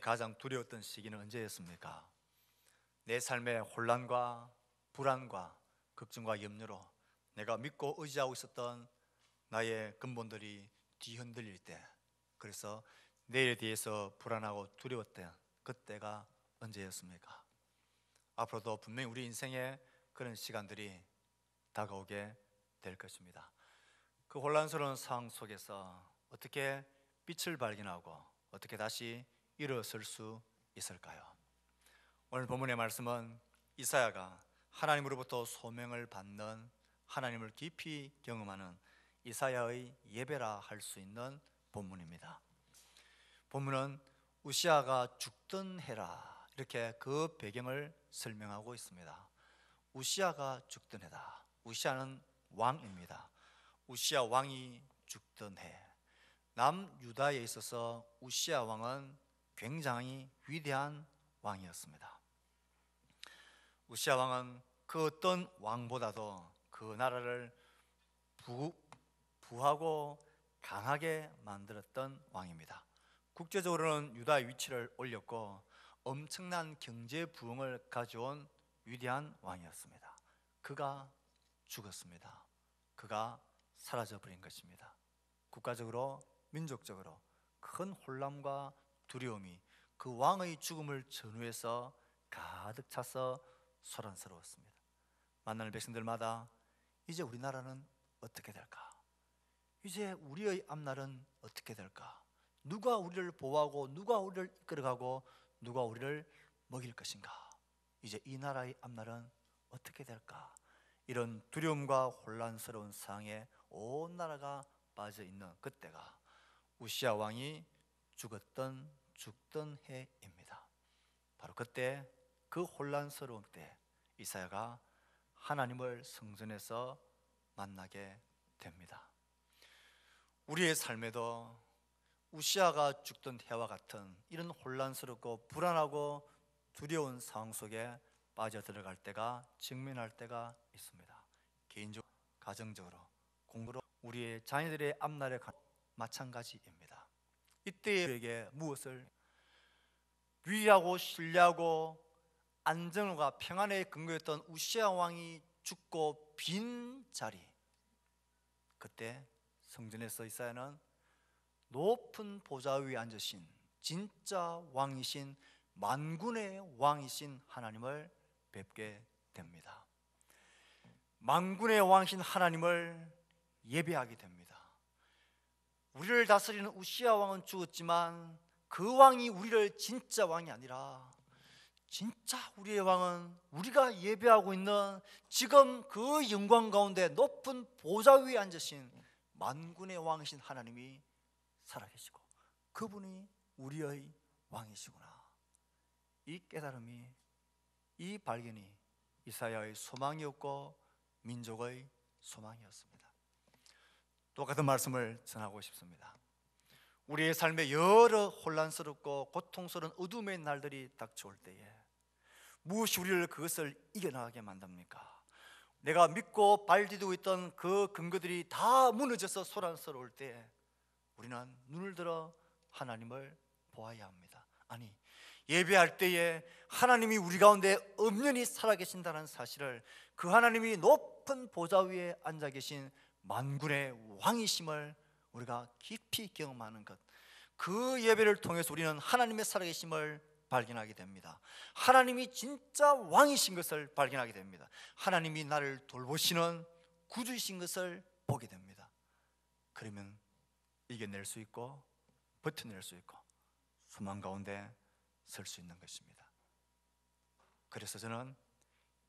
가장 두려웠던 시기는 언제였습니까? 내 삶의 혼란과 불안과 걱정과 염려로 내가 믿고 의지하고 있었던 나의 근본들이 뒤흔들릴 때, 그래서 내일에 대해서 불안하고 두려웠던 그때가 언제였습니까? 앞으로도 분명히 우리 인생에 그런 시간들이 다가오게 될 것입니다. 그 혼란스러운 상황 속에서 어떻게 빛을 발견하고 어떻게 다시 일어설 수 있을까요? 오늘 본문의 말씀은 이사야가 하나님으로부터 소명을 받는, 하나님을 깊이 경험하는 이사야의 예배라 할 수 있는 본문입니다. 본문은 우시아가 죽던 해라, 이렇게 그 배경을 설명하고 있습니다. 우시아가 죽던 해다. 우시아는 왕입니다. 우시아 왕이 죽던 해, 남유다에 있어서 우시아 왕은 굉장히 위대한 왕이었습니다. 우시아 왕은 그 어떤 왕보다도 그 나라를 부하고 강하게 만들었던 왕입니다. 국제적으로는 유다의 위치를 올렸고 엄청난 경제 부흥을 가져온 위대한 왕이었습니다. 그가 죽었습니다. 그가 사라져버린 것입니다. 국가적으로, 민족적으로 큰 혼란과 두려움이 그 왕의 죽음을 전후해서 가득 차서 소란스러웠습니다. 만나는 백성들마다 이제 우리나라는 어떻게 될까? 이제 우리의 앞날은 어떻게 될까? 누가 우리를 보호하고 누가 우리를 이끌어가고 누가 우리를 먹일 것인가? 이제 이 나라의 앞날은 어떻게 될까? 이런 두려움과 혼란스러운 상황에 온 나라가 빠져 있는 그때가 우시아 왕이 죽던 해입니다. 바로 그때, 그 혼란스러운 때 이사야가 하나님을 성전에서 만나게 됩니다. 우리의 삶에도 우시아가 죽던 해와 같은 이런 혼란스럽고 불안하고 두려운 상황 속에 빠져들어갈 때가, 직면할 때가 있습니다. 개인적으로, 가정적으로, 공부로, 우리의 자녀들의 앞날에 마찬가지입니다. 이때 우리에게 무엇을 위하고 신뢰하고 안정과 평안에 근거했던 우시아 왕이 죽고 빈 자리, 그때 성전에서 이사야는 높은 보좌 위에 앉으신 진짜 왕이신, 만군의 왕이신 하나님을 뵙게 됩니다. 만군의 왕이신 하나님을 예배하게 됩니다. 우리를 다스리는 우시아 왕은 죽었지만 그 왕이 우리를 진짜 왕이 아니라, 진짜 우리의 왕은 우리가 예배하고 있는 지금 그 영광 가운데 높은 보좌 위에 앉으신 만군의 왕이신 하나님이 살아계시고 그분이 우리의 왕이시구나. 이 깨달음이, 이 발견이 이사야의 소망이었고 민족의 소망이었습니다. 똑같은 말씀을 전하고 싶습니다. 우리의 삶에 여러 혼란스럽고 고통스러운 어둠의 날들이 닥쳐올 때에 무엇이 우리를 그것을 이겨나가게 만듭니까? 내가 믿고 발디디고 있던 그 근거들이 다 무너져서 소란스러울 때 우리는 눈을 들어 하나님을 보아야 합니다. 아니, 예배할 때에 하나님이 우리 가운데 엄연히 살아계신다는 사실을, 그 하나님이 높은 보좌 위에 앉아 계신 만군의 왕이심을 우리가 깊이 경험하는 것, 그 예배를 통해서 우리는 하나님의 살아계심을 발견하게 됩니다. 하나님이 진짜 왕이신 것을 발견하게 됩니다. 하나님이 나를 돌보시는 구주이신 것을 보게 됩니다. 그러면 이겨낼 수 있고 버텨낼 수 있고 소망 가운데 설 수 있는 것입니다. 그래서 저는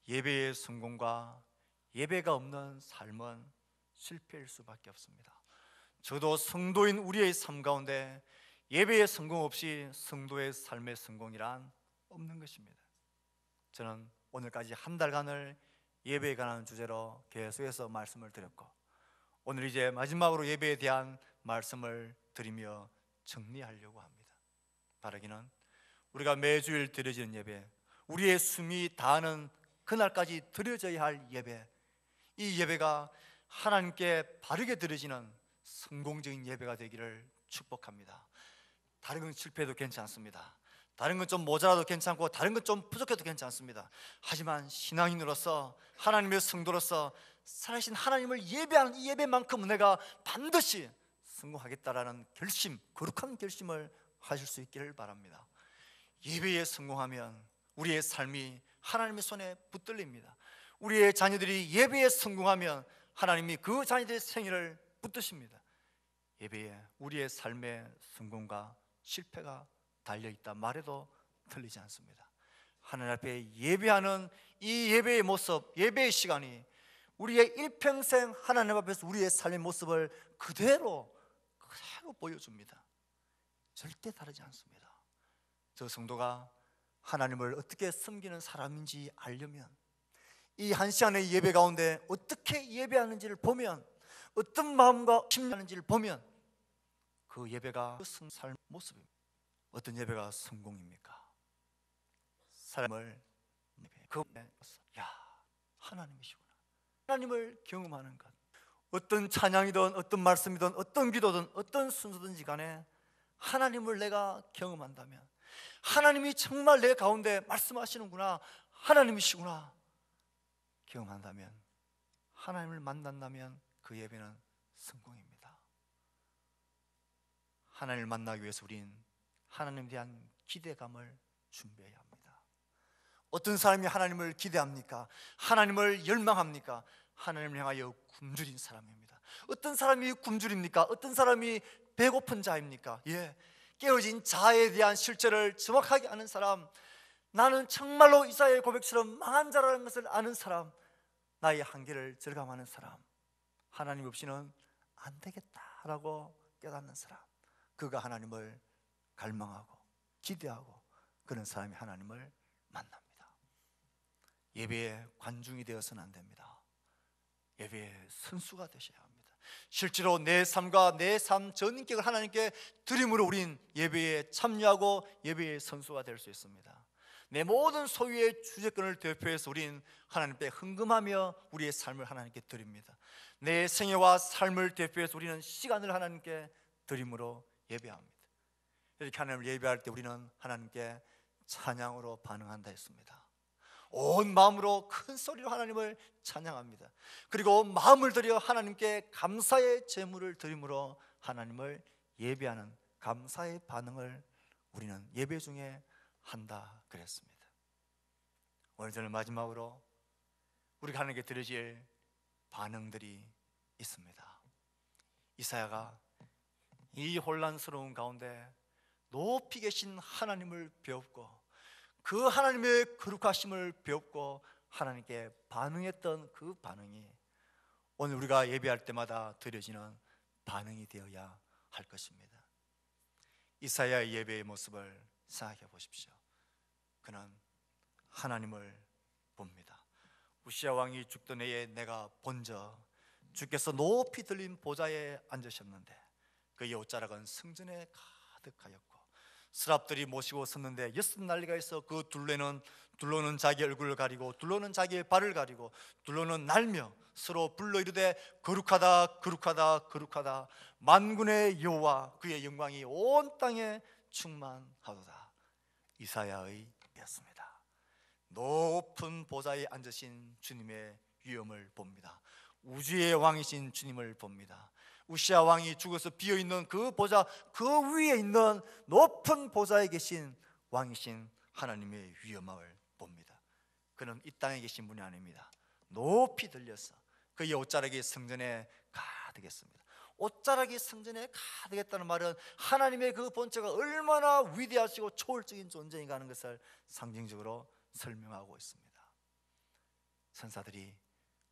예배의 성공과 예배가 없는 삶은 실패일 수밖에 없습니다. 저도 성도인 우리의 삶 가운데 예배의 성공 없이 성도의 삶의 성공이란 없는 것입니다. 저는 오늘까지 한 달간을 예배에 관한 주제로 계속해서 말씀을 드렸고, 오늘 이제 마지막으로 예배에 대한 말씀을 드리며 정리하려고 합니다. 바라기는 우리가 매주일 드려지는 예배, 우리의 숨이 닿는 그날까지 드려져야 할 예배, 이 예배가 하나님께 바르게 드려지는 성공적인 예배가 되기를 축복합니다. 다른 건 실패해도 괜찮습니다. 다른 건 좀 모자라도 괜찮고 다른 건 좀 부족해도 괜찮습니다. 하지만 신앙인으로서, 하나님의 성도로서 살아계신 하나님을 예배하는 이 예배만큼은 내가 반드시 성공하겠다라는 결심, 거룩한 결심을 하실 수 있기를 바랍니다. 예배에 성공하면 우리의 삶이 하나님의 손에 붙들립니다. 우리의 자녀들이 예배에 성공하면 하나님이 그 자녀들의 생일을 붙드십니다. 예배에 우리의 삶의 성공과 실패가 달려있다 말해도 틀리지 않습니다. 하나님 앞에 예배하는 이 예배의 모습, 예배의 시간이 우리의 일평생 하나님 앞에서 우리의 삶의 모습을 그대로 보여줍니다. 절대 다르지 않습니다. 저 성도가 하나님을 어떻게 섬기는 사람인지 알려면 이 한 시간의 예배 가운데 어떻게 예배하는지를 보면, 어떤 마음과 심리하는지를 보면 그 예배가 삶의 모습입니다. 어떤 예배가 성공입니까? 사람을 하나님이시구나, 하나님을 경험하는 것. 어떤 찬양이든 어떤 말씀이든 어떤 기도든 어떤 순서든지 간에 하나님을 내가 경험한다면, 하나님이 정말 내 가운데 말씀하시는구나, 하나님이시구나 경험한다면, 하나님을 만난다면 그 예배는 성공입니다. 하나님을 만나기 위해서 우린 하나님에 대한 기대감을 준비해야 합니다. 어떤 사람이 하나님을 기대합니까? 하나님을 열망합니까? 하나님을 향하여 굶주린 사람입니다. 어떤 사람이 굶주립니까? 어떤 사람이 배고픈 자입니까? 깨어진 자에 대한 실체를 정확하게 아는 사람, 나는 정말로 이사야의 고백처럼 망한 자라는 것을 아는 사람, 나의 한계를 절감하는 사람, 하나님 없이는 안 되겠다라고 깨닫는 사람, 그가 하나님을 갈망하고 기대하고 그런 사람이 하나님을 만납니다. 예배의 관중이 되어서는 안 됩니다. 예배의 선수가 되셔야 합니다. 실제로 내 삶과 내 삶 전 인격을 하나님께 드림으로 우린 예배에 참여하고 예배의 선수가 될 수 있습니다. 내 모든 소유의 주재권을 대표해서 우린 하나님께 헌금하며 우리의 삶을 하나님께 드립니다. 내 생애와 삶을 대표해서 우리는 시간을 하나님께 드림으로 예배합니다. 이렇게 하나님을 예배할 때 우리는 하나님께 찬양으로 반응한다 했습니다. 온 마음으로 큰 소리로 하나님을 찬양합니다. 그리고 마음을 들여 하나님께 감사의 제물을 드림으로 하나님을 예배하는 감사의 반응을 우리는 예배 중에 한다 그랬습니다. 오늘 저는 마지막으로 우리가 하나님께 드려질 반응들이 있습니다. 이사야가 이 혼란스러운 가운데 높이 계신 하나님을 배웠고 그 하나님의 거룩하심을 배웠고 하나님께 반응했던 그 반응이 오늘 우리가 예배할 때마다 드려지는 반응이 되어야 할 것입니다. 이사야의 예배의 모습을 생각해 보십시오. 그는 하나님을 봅니다. 우시야 왕이 죽던 해에 내가 본저 주께서 높이 들린 보좌에 앉으셨는데 그의 옷자락은 성전에 가득하였고 스랍들이 모시고 섰는데 6난리가 있어 그 둘로는 자기 얼굴을 가리고 둘로는 자기의 발을 가리고 둘로는 날며 서로 불러 이르되 거룩하다 거룩하다 거룩하다 만군의 여호와 그의 영광이 온 땅에 충만하도다. 이사야의 였습니다. 높은 보좌에 앉으신 주님의 위엄을 봅니다. 우주의 왕이신 주님을 봅니다. 우시야 왕이 죽어서 비어있는 그 보좌 그 위에 있는 높은 보좌에 계신 왕이신 하나님의 위엄을 봅니다. 그는 이 땅에 계신 분이 아닙니다. 높이 들려서 그의 옷자락이 성전에 가득했습니다. 옷자락이 성전에 가득했다는 말은 하나님의 그 본체가 얼마나 위대하시고 초월적인 존재인가 하는 것을 상징적으로 설명하고 있습니다. 천사들이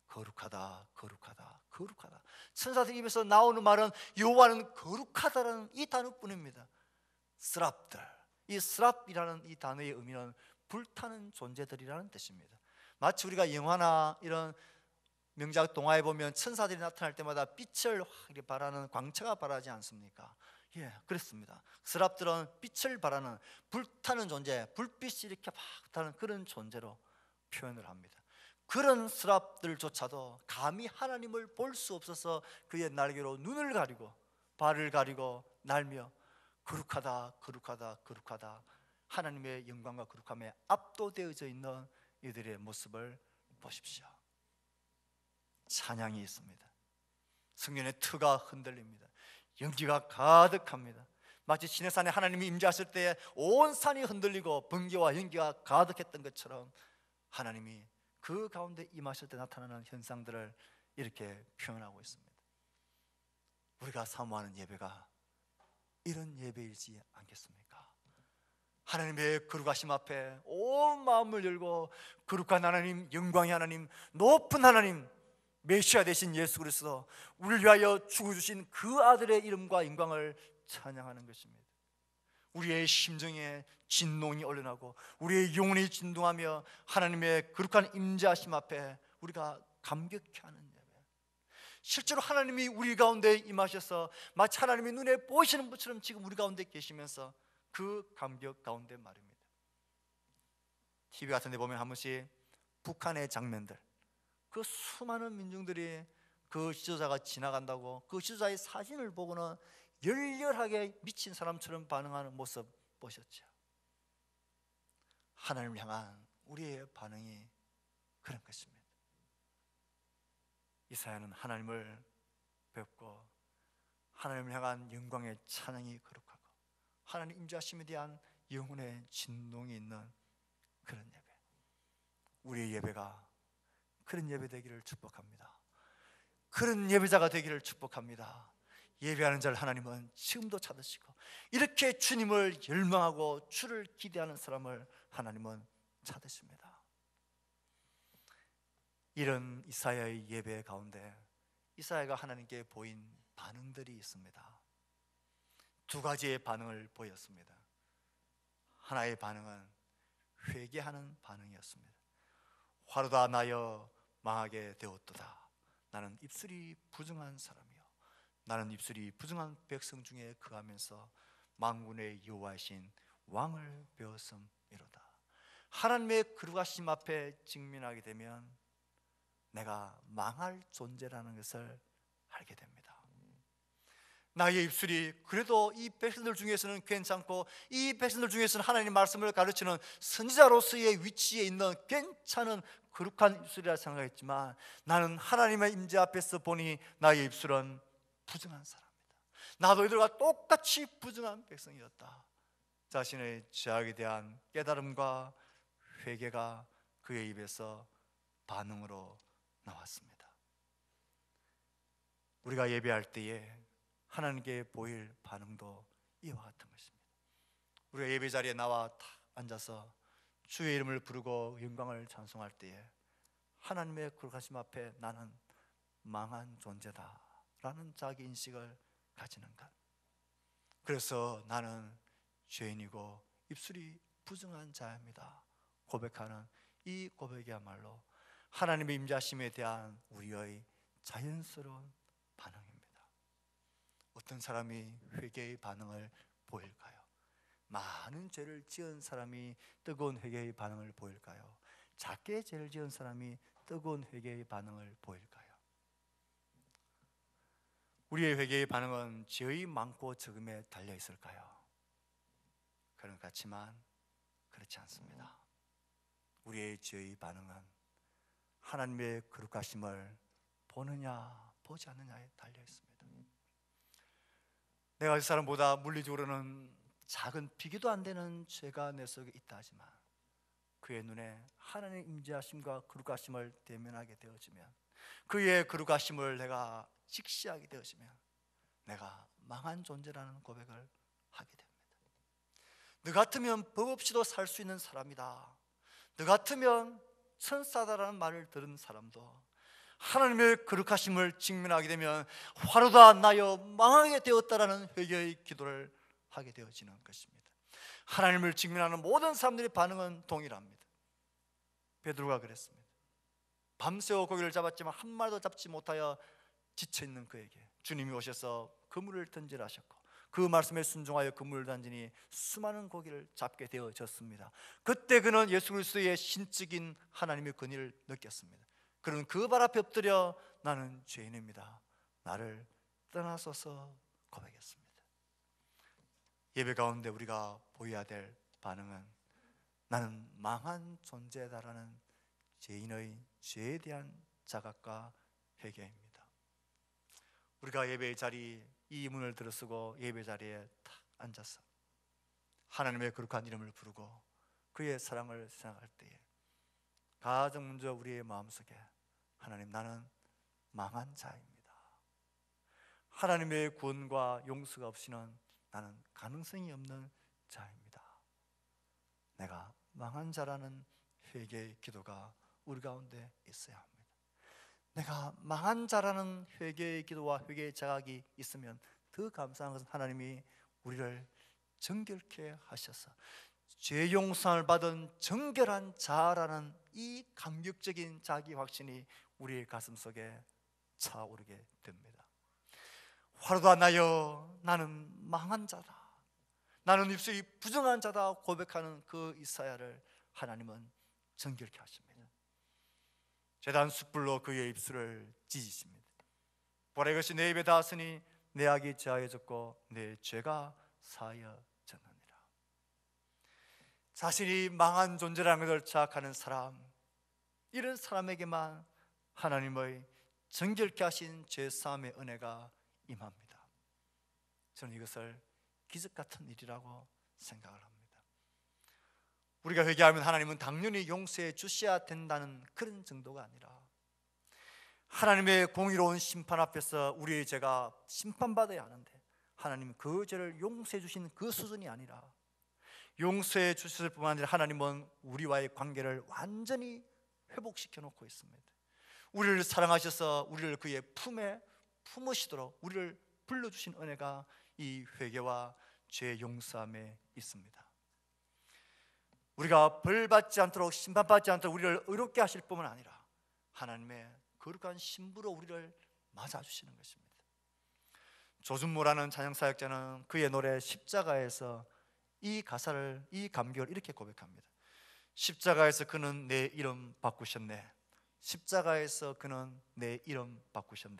거룩하다 거룩하다 거룩하다, 천사들 입에서 나오는 말은 여호와는 거룩하다라는 이 단어뿐입니다. 스랍들, 이 스랍이라는 이 단어의 의미는 불타는 존재들이라는 뜻입니다. 마치 우리가 영화나 이런 명작 동화에 보면 천사들이 나타날 때마다 빛을 확 발하는 광채가 발하지 않습니까? 그렇습니다. 스랍들은 빛을 발하는 불타는 존재, 불빛이 이렇게 막 타는 그런 존재로 표현을 합니다. 그런 스랍들조차도 감히 하나님을 볼 수 없어서 그의 날개로 눈을 가리고 발을 가리고 날며 거룩하다 거룩하다 거룩하다 하나님의 영광과 거룩함에 압도되어져 있는 이들의 모습을 보십시오. 찬양이 있습니다. 성전의 터가 흔들립니다. 연기가 가득합니다. 마치 시내산에 하나님이 임재하실 때 온 산이 흔들리고 번개와 연기가 가득했던 것처럼 하나님이 그 가운데 임하실 때 나타나는 현상들을 이렇게 표현하고 있습니다. 우리가 사모하는 예배가 이런 예배이지 않겠습니까? 하나님의 거룩하심 앞에 온 마음을 열고 거룩한 하나님, 영광의 하나님, 높은 하나님, 메시아 되신 예수 그리스도, 우리를 위하여 죽어주신 그 아들의 이름과 영광을 찬양하는 것입니다. 우리의 심정에 진동이 올려나고 우리의 영혼이 진동하며 하나님의 거룩한 임재하심 앞에 우리가 감격해 하는 예배, 실제로 하나님이 우리 가운데 임하셔서 마치 하나님이 눈에 보이시는 것처럼 지금 우리 가운데 계시면서 그 감격 가운데 말입니다. TV 같은 데 보면 한 번씩 북한의 장면들, 그 수많은 민중들이 그 지도자가 지나간다고 그 지도자의 사진을 보고는 열렬하게 미친 사람처럼 반응하는 모습 보셨죠? 하나님을 향한 우리의 반응이 그런 것입니다. 이사야는 하나님을 뵙고 하나님을 향한 영광의 찬양이 거룩하고 하나님 임재하심에 대한 영혼의 진동이 있는 그런 예배, 우리의 예배가 그런 예배 되기를 축복합니다. 그런 예배자가 되기를 축복합니다. 예배하는 자를 하나님은 지금도 찾으시고 이렇게 주님을 열망하고 주를 기대하는 사람을 하나님은 찾으십니다. 이런 이사야의 예배 가운데 이사야가 하나님께 보인 반응들이 있습니다. 두 가지의 반응을 보였습니다. 하나의 반응은 회개하는 반응이었습니다. 화로다 나여 망하게 되었도다. 나는 입술이 부정한 사람이요 나는 입술이 부정한 백성 중에 거하면서 만군의 여호와이신 왕을 배웠음이로다. 하나님의 거룩하심 앞에 직면하게 되면 내가 망할 존재라는 것을 알게 됩니다. 나의 입술이 그래도 이 백성들 중에서는 괜찮고 이 백성들 중에서는 하나님 말씀을 가르치는 선지자로서의 위치에 있는 괜찮은 거룩한 입술이라 생각했지만 나는 하나님의 임재 앞에서 보니 나의 입술은 부정한 사람이다. 나도 이들과 똑같이 부정한 백성이었다. 자신의 죄악에 대한 깨달음과 회개가 그의 입에서 반응으로 나왔습니다. 우리가 예배할 때에 하나님께 보일 반응도 이와 같은 것입니다. 우리가 예배 자리에 나와 딱 앉아서 주의 이름을 부르고 영광을 찬송할 때에 하나님의 거룩하심 앞에 나는 망한 존재다 라는 자기 인식을 가지는 것, 그래서 나는 죄인이고 입술이 부정한 자입니다 고백하는 이 고백이야말로 하나님의 임재하심에 대한 우리의 자연스러운 반응입니다. 어떤 사람이 회개의 반응을 보일까요? 많은 죄를 지은 사람이 뜨거운 회개의 반응을 보일까요? 작게 죄를 지은 사람이 뜨거운 회개의 반응을 보일까요? 우리의 회개의 반응은 죄의 많고 적음에 달려 있을까요? 그런 것 같지만 그렇지 않습니다. 우리의 죄의 반응은 하나님의 거룩하심을 보느냐 보지 않느냐에 달려 있습니다. 내가 이 사람보다 물리적으로는 작은 비교도 안 되는 죄가 내 속에 있다 하지만 그의 눈에 하나님의 임재하심과 거룩하심을 대면하게 되어지면, 그의 거룩하심을 내가 직시하게 되어지면 내가 망한 존재라는 고백을 하게 됩니다. 너 같으면 법 없이도 살 수 있는 사람이다, 너 같으면 천사다라는 말을 들은 사람도 하나님의 거룩하심을 직면하게 되면 화로다 나여 망하게 되었다라는 회개의 기도를 하게 되어지는 것입니다. 하나님을 직면하는 모든 사람들의 반응은 동일합니다. 베드로가 그랬습니다. 밤새워 고기를 잡았지만 한 마리도 잡지 못하여 지쳐있는 그에게 주님이 오셔서 그물을 던지라 하셨고 그 말씀에 순종하여 그물을 던지니 수많은 고기를 잡게 되어졌습니다. 그때 그는 예수 그리스도의 신적인 하나님의 권위를 느꼈습니다. 그는 그 발 앞에 엎드려 나는 죄인입니다, 나를 떠나소서 고백했습니다. 예배 가운데 우리가 보여야 될 반응은 나는 망한 존재다라는 죄인의 죄에 대한 자각과 회개입니다. 우리가 예배의 자리, 이 문을 들어서고 예배 자리에 딱 앉아서 하나님의 거룩한 이름을 부르고 그의 사랑을 생각할 때에 가장 먼저 우리의 마음속에 하나님, 나는 망한 자입니다. 하나님의 구원과 용서가 없이는 나는 가능성이 없는 자입니다. 내가 망한 자라는 회개의 기도가 우리 가운데 있어야 합니다. 내가 망한 자라는 회개의 기도와 회개의 자각이 있으면 더 감사한 것은 하나님이 우리를 정결케 하셔서 죄 용서를 받은 정결한 자라는 이 감격적인 자기 확신이 우리의 가슴 속에 차오르게 됩니다. 화로도 안 나여 나는 망한 자다, 나는 입술이 부정한 자다 고백하는 그 이사야를 하나님은 정결케 하십니다. 제단 숯불로 그의 입술을 찢으십니다. 보라, 이것이 내 입에 닿았으니 내 악이 제하여졌고 내 죄가 사하여졌느니라. 자신이 망한 존재라는 것을 자각하는 사람, 이런 사람에게만 하나님의 정결케 하신 죄사함의 은혜가 임합니다. 저는 이것을 기적 같은 일이라고 생각을 합니다. 우리가 회개하면 하나님은 당연히 용서해 주셔야 된다는 그런 정도가 아니라 하나님의 공의로운 심판 앞에서 우리의 죄가 심판받아야 하는데 하나님 그 죄를 용서해 주신 그 수준이 아니라 용서해 주셨을 뿐만 아니라 하나님은 우리와의 관계를 완전히 회복시켜 놓고 있습니다. 우리를 사랑하셔서 우리를 그의 품에 품으시도록 우리를 불러주신 은혜가 이 회개와 죄 용서함에 있습니다. 우리가 벌 받지 않도록, 심판받지 않도록 우리를 의롭게 하실 뿐만 아니라 하나님의 거룩한 신부로 우리를 맞아주시는 것입니다. 조준모라는 찬양사역자는 그의 노래 십자가에서 이 가사를, 이 감격을 이렇게 고백합니다. 십자가에서 그는 내 이름 바꾸셨네. 십자가에서 그는 내 이름 바꾸셨네.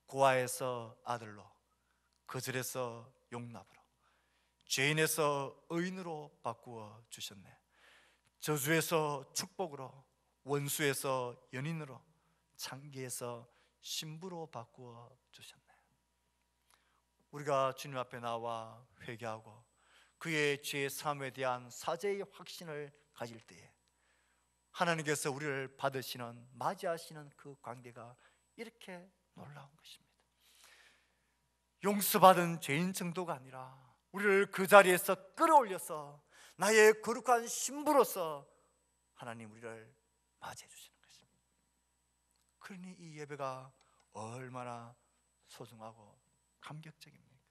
고아에서 아들로, 거절에서 용납으로, 죄인에서 의인으로 바꾸어 주셨네. 저주에서 축복으로, 원수에서 연인으로, 창기에서 신부로 바꾸어 주셨네. 우리가 주님 앞에 나와 회개하고 그의 죄 사함에 대한 사죄의 확신을 가질 때에 하나님께서 우리를 받으시는, 맞이하시는 그 관계가 이렇게 놀라운 것입니다. 용서받은 죄인 정도가 아니라 우리를 그 자리에서 끌어올려서 나의 거룩한 신부로서 하나님 우리를 맞이해 주시는 것입니다. 그러니 이 예배가 얼마나 소중하고 감격적입니까?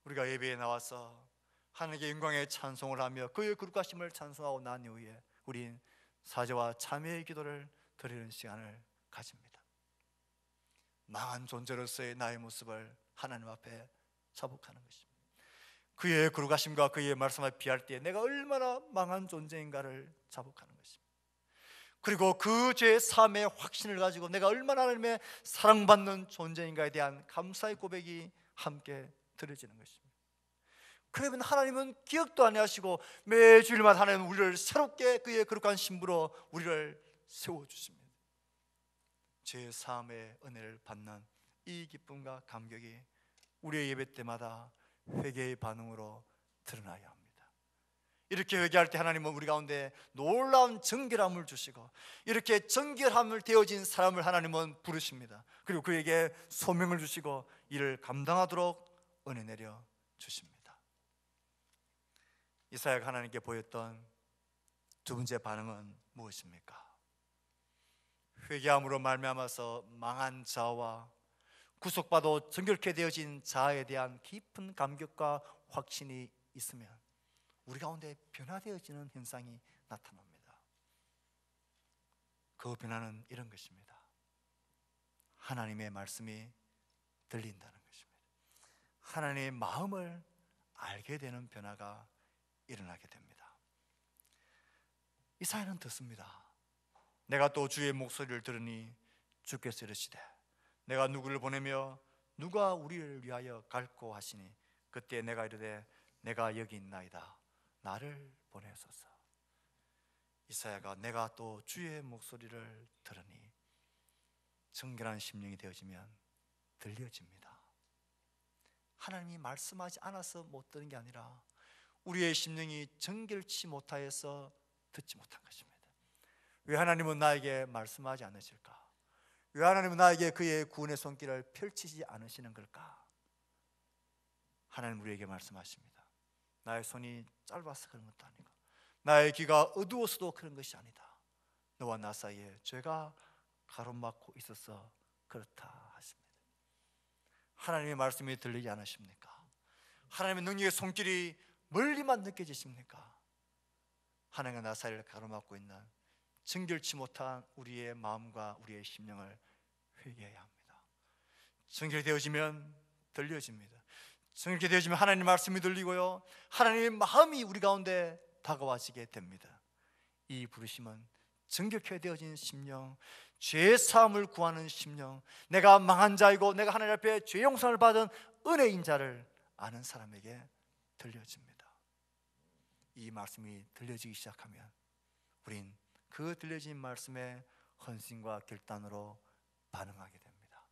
우리가 예배에 나와서 하나님의 영광의 찬송을 하며 그의 거룩하심을 찬송하고 난 이후에 우린 사죄와 참회의 기도를 드리는 시간을 가집니다. 망한 존재로서의 나의 모습을 하나님 앞에 자복하는 것입니다. 그의 거룩하심과 그의 말씀을 비할 때 내가 얼마나 망한 존재인가를 자복하는 것입니다. 그리고 그 죄의 사함의 확신을 가지고 내가 얼마나 하나님의 사랑받는 존재인가에 대한 감사의 고백이 함께 드려지는 것입니다. 그러면 하나님은 기억도 안 하시고 매 주일마다 하나님은 우리를 새롭게 그의 거룩한 신부로 우리를 세워주십니다. 죄 사함의 은혜를 받는 이 기쁨과 감격이 우리의 예배 때마다 회개의 반응으로 드러나야 합니다. 이렇게 회개할 때 하나님은 우리 가운데 놀라운 정결함을 주시고 이렇게 정결함을 되어진 사람을 하나님은 부르십니다. 그리고 그에게 소명을 주시고 이를 감당하도록 은혜 내려 주십니다. 이사야가 하나님께 보였던 두 번째 반응은 무엇입니까? 회개함으로 말미암아서 망한 자와 구속받아 정결케 되어진 자에 대한 깊은 감격과 확신이 있으면 우리 가운데 변화되어지는 현상이 나타납니다. 그 변화는 이런 것입니다. 하나님의 말씀이 들린다는 것입니다. 하나님의 마음을 알게 되는 변화가 일어나게 됩니다. 이사야는 듣습니다. 내가 또 주의 목소리를 들으니 주께서 이르시되 내가 누구를 보내며 누가 우리를 위하여 갈고 하시니 그때 내가 이르되 내가 여기 있나이다. 나를 보내소서. 이사야가 내가 또 주의 목소리를 들으니 정결한 심령이 되어지면 들려집니다. 하나님이 말씀하지 않아서 못 듣는 게 아니라 우리의 심령이 정결치 못하여서 듣지 못한 것입니다. 왜 하나님은 나에게 말씀하지 않으실까? 왜 하나님은 나에게 그의 구원의 손길을 펼치지 않으시는 걸까? 하나님 우리에게 말씀하십니다. 나의 손이 짧아서 그런 것도 아니고 나의 귀가 어두워서도 그런 것이 아니다. 너와 나 사이에 죄가 가로막고 있어서 그렇다 하십니다. 하나님의 말씀이 들리지 않으십니까? 하나님의 능력의 손길이 멀리만 느껴지십니까? 하나님과 나 사이를 가로막고 있는 정결치 못한 우리의 마음과 우리의 심령을 회개해야 합니다. 정결되어지면 들려집니다. 정결되어지면 하나님의 말씀이 들리고요, 하나님의 마음이 우리 가운데 다가와지게 됩니다. 이 부르심은 정결케 되어진 심령, 죄 사함을 구하는 심령, 내가 망한 자이고 내가 하나님 앞에 죄 용서를 받은 은혜인 자를 아는 사람에게 들려집니다. 이 말씀이 들려지기 시작하면 우린 그 들려진 말씀에 헌신과 결단으로 반응하게 됩니다.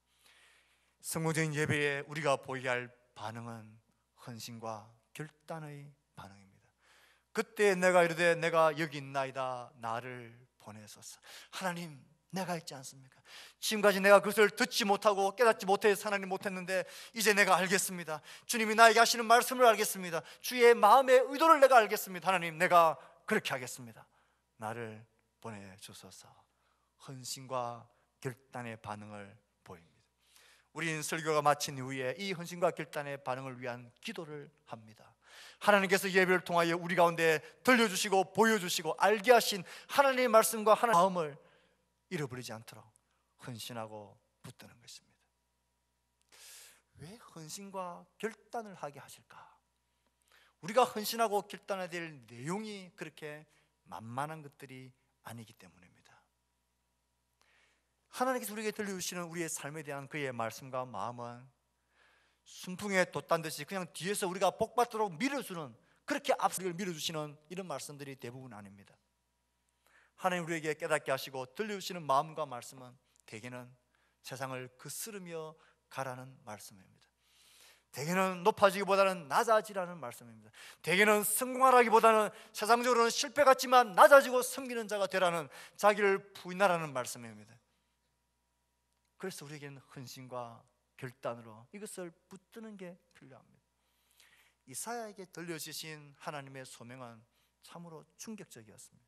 성공적인 예배에 우리가 보여야 할 반응은 헌신과 결단의 반응입니다. 그때 내가 이르되 내가 여기 있나이다. 나를 보내소서. 하나님, 내가 있지 않습니까? 지금까지 내가 그것을 듣지 못하고 깨닫지 못해서 하나님 못했는데 이제 내가 알겠습니다. 주님이 나에게 하시는 말씀을 알겠습니다. 주의 마음의 의도를 내가 알겠습니다. 하나님, 내가 그렇게 하겠습니다. 나를 보내주소서. 헌신과 결단의 반응을 보입니다. 우리는 설교가 마친 이후에 이 헌신과 결단의 반응을 위한 기도를 합니다. 하나님께서 예배를 통하여 우리 가운데 들려주시고 보여주시고 알게 하신 하나님의 말씀과 하나님의 마음을 잃어버리지 않도록 헌신하고 붙드는 것입니다. 왜 헌신과 결단을 하게 하실까? 우리가 헌신하고 결단해야 될 내용이 그렇게 만만한 것들이 아니기 때문입니다. 하나님께서 우리에게 들려주시는 우리의 삶에 대한 그의 말씀과 마음은 순풍에 돛단 듯이 그냥 뒤에서 우리가 복받도록 밀어주는, 그렇게 앞서를 밀어주시는 이런 말씀들이 대부분 아닙니다. 하나님 우리에게 깨닫게 하시고 들려주시는 마음과 말씀은 대개는 세상을 거스르며 가라는 말씀입니다. 대개는 높아지기보다는 낮아지라는 말씀입니다. 대개는 성공하라기보다는 세상적으로는 실패 같지만 낮아지고 섬기는 자가 되라는, 자기를 부인하라는 말씀입니다. 그래서 우리에게는 헌신과 결단으로 이것을 붙드는 게 필요합니다. 이사야에게 들려주신 하나님의 소명은 참으로 충격적이었습니다.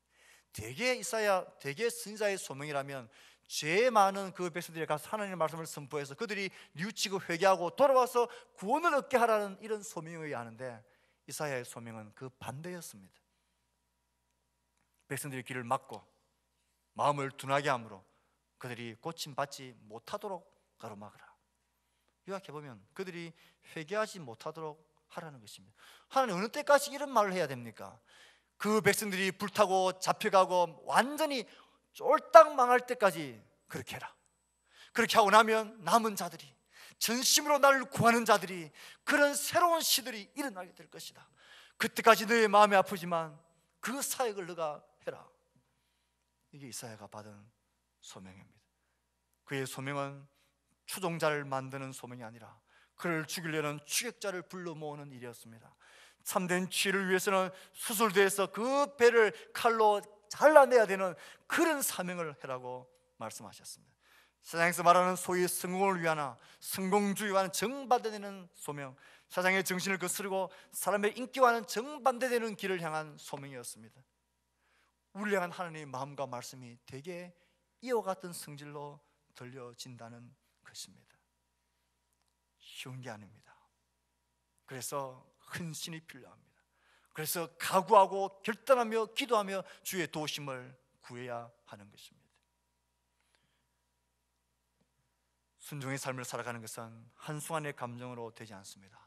대개 선지자의 소명이라면 죄 많은 그 백성들이 가서 하나님의 말씀을 선포해서 그들이 뉘우치고 회개하고 돌아와서 구원을 얻게 하라는 이런 소명이어야 하는데, 이사야의 소명은 그 반대였습니다. 백성들이 길을 막고 마음을 둔하게 함으로 그들이 고침받지 못하도록 가로막으라. 요약해보면 그들이 회개하지 못하도록 하라는 것입니다. 하나님 어느 때까지 이런 말을 해야 됩니까? 그 백성들이 불타고 잡혀가고 완전히 쫄딱 망할 때까지 그렇게 해라. 그렇게 하고 나면 남은 자들이, 전심으로 나를 구하는 자들이, 그런 새로운 시들이 일어나게 될 것이다. 그때까지 너의 마음이 아프지만 그 사역을 너가 해라. 이게 이사야가 받은 소명입니다. 그의 소명은 추종자를 만드는 소명이 아니라 그를 죽이려는 추격자를 불러 모으는 일이었습니다. 참된 치유를 위해서는 수술대에서 그 배를 칼로 잘라내야 되는 그런 사명을 해라고 말씀하셨습니다. 세상에서 말하는 소위 성공을 위하나 성공주의와는 정반대되는 소명, 세상의 정신을 거스르고 사람의 인기와는 정반대되는 길을 향한 소명이었습니다. 우리를 향한 하나님의 마음과 말씀이 되게 이와 같은 성질로 들려진다는 것입니다. 쉬운 게 아닙니다. 그래서 헌신이 필요합니다. 그래서 각오하고 결단하며 기도하며 주의 도우심을 구해야 하는 것입니다. 순종의 삶을 살아가는 것은 한순간의 감정으로 되지 않습니다.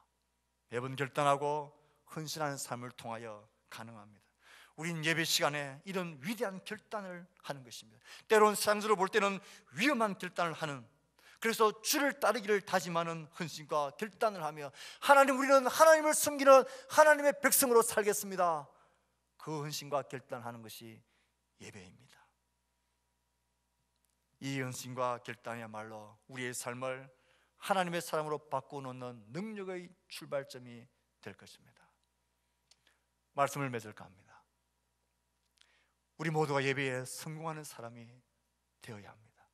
매번 결단하고 헌신하는 삶을 통하여 가능합니다. 우린 예배 시간에 이런 위대한 결단을 하는 것입니다. 때로는 세상적으로 볼 때는 위험한 결단을 하는, 그래서 주를 따르기를 다짐하는 헌신과 결단을 하며 하나님, 우리는 하나님을 섬기는 하나님의 백성으로 살겠습니다. 그 헌신과 결단하는 것이 예배입니다. 이 헌신과 결단이야말로 우리의 삶을 하나님의 사람으로 바꿔놓는 능력의 출발점이 될 것입니다. 말씀을 맺을까 합니다. 우리 모두가 예배에 성공하는 사람이 되어야 합니다.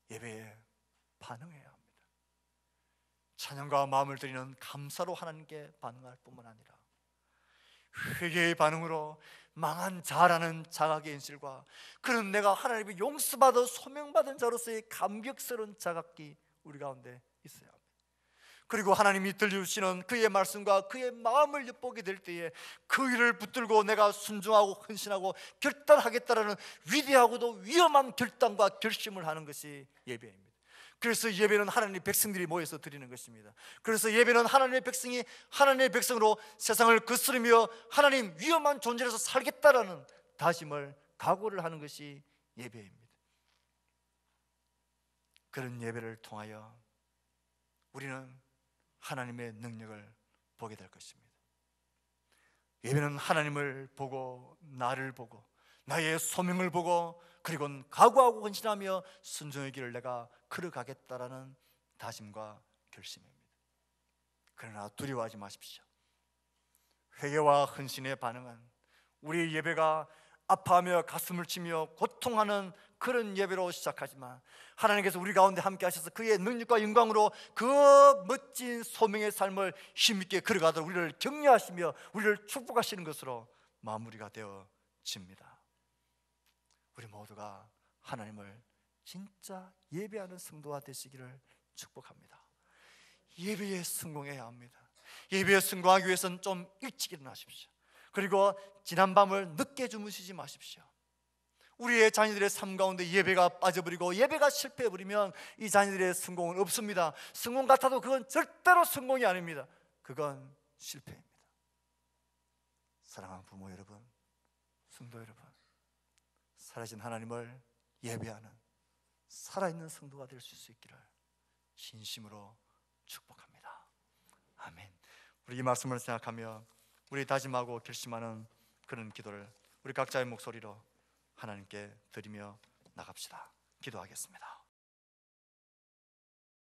예배에 반응해야 합니다. 찬양과 마음을 드리는 감사로 하나님께 반응할 뿐만 아니라 회개의 반응으로 망한 자라는 자각의 현실과 그런 내가 하나님의 용서받아 소명받은 자로서의 감격스러운 자각이 우리 가운데 있어야 합니다. 그리고 하나님이 들려주시는 그의 말씀과 그의 마음을 엿보게 될 때에 그 일을 붙들고 내가 순종하고 헌신하고 결단하겠다라는 위대하고도 위험한 결단과 결심을 하는 것이 예배입니다. 그래서 예배는 하나님의 백성들이 모여서 드리는 것입니다. 그래서 예배는 하나님의 백성이 하나님의 백성으로 세상을 거스르며 하나님 위험한 존재로서 살겠다라는 다짐을 각오를 하는 것이 예배입니다. 그런 예배를 통하여 우리는 하나님의 능력을 보게 될 것입니다. 예배는 하나님을 보고 나를 보고 나의 소명을 보고 그리고 각오하고 헌신하며 순종의 길을 내가 걸어가겠다라는 다짐과 결심입니다. 그러나 두려워하지 마십시오. 회개와 헌신의 반응은 우리의 예배가 아파하며 가슴을 치며 고통하는 그런 예배로 시작하지만 하나님께서 우리 가운데 함께 하셔서 그의 능력과 영광으로 그 멋진 소명의 삶을 힘있게 걸어가도록 우리를 격려하시며 우리를 축복하시는 것으로 마무리가 되어집니다. 우리 모두가 하나님을 진짜 예배하는 성도가 되시기를 축복합니다. 예배에 성공해야 합니다. 예배에 성공하기 위해서는 좀 일찍 일어나십시오. 그리고 지난 밤을 늦게 주무시지 마십시오. 우리의 자녀들의 삶 가운데 예배가 빠져버리고 예배가 실패해버리면 이 자녀들의 성공은 없습니다. 성공 같아도 그건 절대로 성공이 아닙니다. 그건 실패입니다. 사랑하는 부모 여러분, 성도 여러분, 살아진 하나님을 예배하는 살아있는 성도가 될 수 있기를 진심으로 축복합니다. 아멘. 우리 이 말씀을 생각하며 우리 다짐하고 결심하는 그런 기도를 우리 각자의 목소리로 하나님께 드리며 나갑시다. 기도하겠습니다.